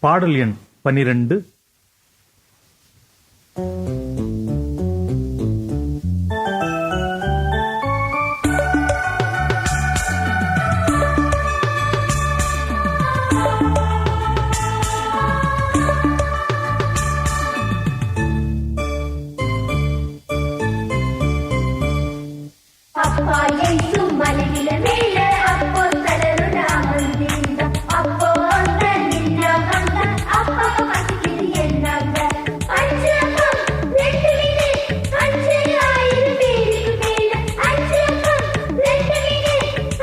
பாடல் எண் 12. அப்பா இயேசு மலையில மேல அப்போ தளருட அமர்ந்திருந்த அப்போ அங்க நின்ன வந்த அப்பா பசிக்குது என்னாங்க அஞ்சு அப்பம் ரெண்டு மீனு அஞ்சு ஆயிரம் பேருக்கு மேல அஞ்சு அப்பம் ரெண்டு மீனு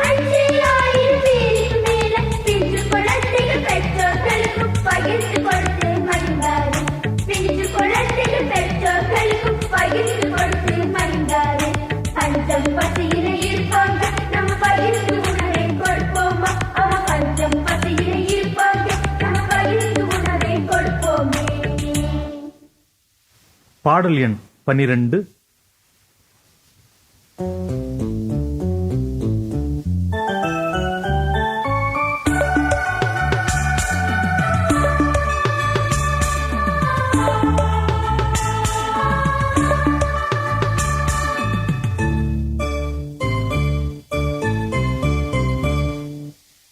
அஞ்சு ஆயிரம் பேருக்கு மேல பிஞ்சு குழந்தைகள் பெற்றோர்களுக்கும் பகிர்ந்து கொடுத்து மகிழ்ந்தாரு பிஞ்சு குழந்தைகள் பெற்றோர்களுக்கும் பகிர்ந்து கொடுத்து மகிழ்ந்தாரு பஞ்சம் பசியில இருப்பாங்க நம்ம பகிர்ந்து உணவை கொடுப்போமா அவ பஞ்சம் பசியில இருப்பாங்க நம்ம பகிர்ந்து உணவை கொடுப்போமே. பாடல் எண் 12.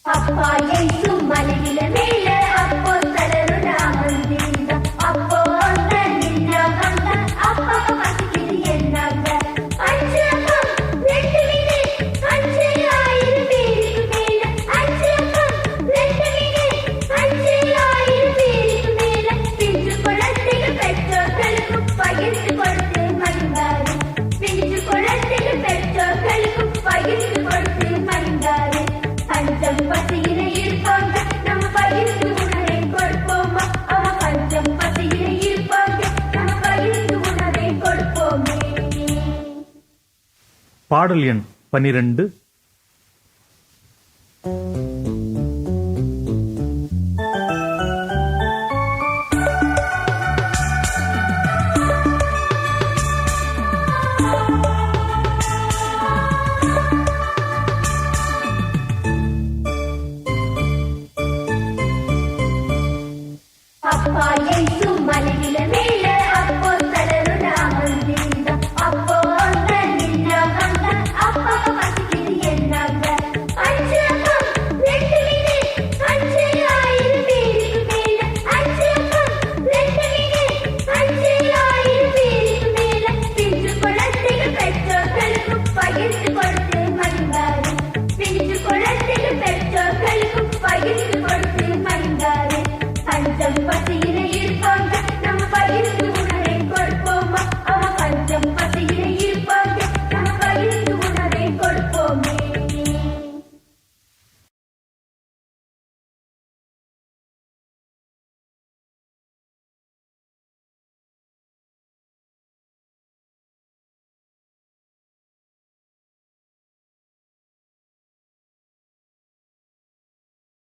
அப்பா இயேசு மலையில மேல அப்போ தளருட அமர்ந்திருந்த அப்போ அங்க நின்ன வந்த அப்பா பசிக்குது என்னாங்க அஞ்சு அப்பம் ரெண்டு மீனு அஞ்சு ஆயிரம் பேருக்கு மேல அஞ்சு அப்பம் ரெண்டு மீனு அஞ்சு ஆயிரம் பேருக்கு மேல பிஞ்சு குழந்தைகள் பெற்றோர்களுக்கும் பகிர்ந்து கொடுத்து மகிழ்ந்தாரு பிஞ்சு குழந்தைகள் பெற்றோர்களுக்கும் பகிர்ந்து கொடுத்து மகிழ்ந்தாரு பஞ்சம் பசியில இருப்பாங்க நம்ம பகிர்ந்து உணவை கொடுப்போமா அவ பஞ்சம் பசியில இருப்பாங்க நம்ம பகிர்ந்து உணவை கொடுப்போமே. பாடல் எண் 12. அப்பா இயேசு மலையில மேல அப்போ தளருட அமர்ந்திருந்த அப்போ அங்க நின்ன வந்த அப்பா பசிக்குது என்னாங்க அஞ்சு அப்பம் ரெண்டு மீனு அஞ்சு ஆயிரம் பேருக்கு மேல அஞ்சு அப்பம் ரெண்டு மீனு அஞ்சு ஆயிரம் பேருக்கு மேல பிஞ்சு குழந்தைகள் பெற்றோர்களுக்கும் பகிர்ந்து கொடுத்து மகிழ்ந்தாரு பிஞ்சு குழந்தைகள் பெற்றோர்களுக்கும் பகிர்ந்து கொடுத்து மகிழ்ந்தாரு பஞ்சம் பசியில்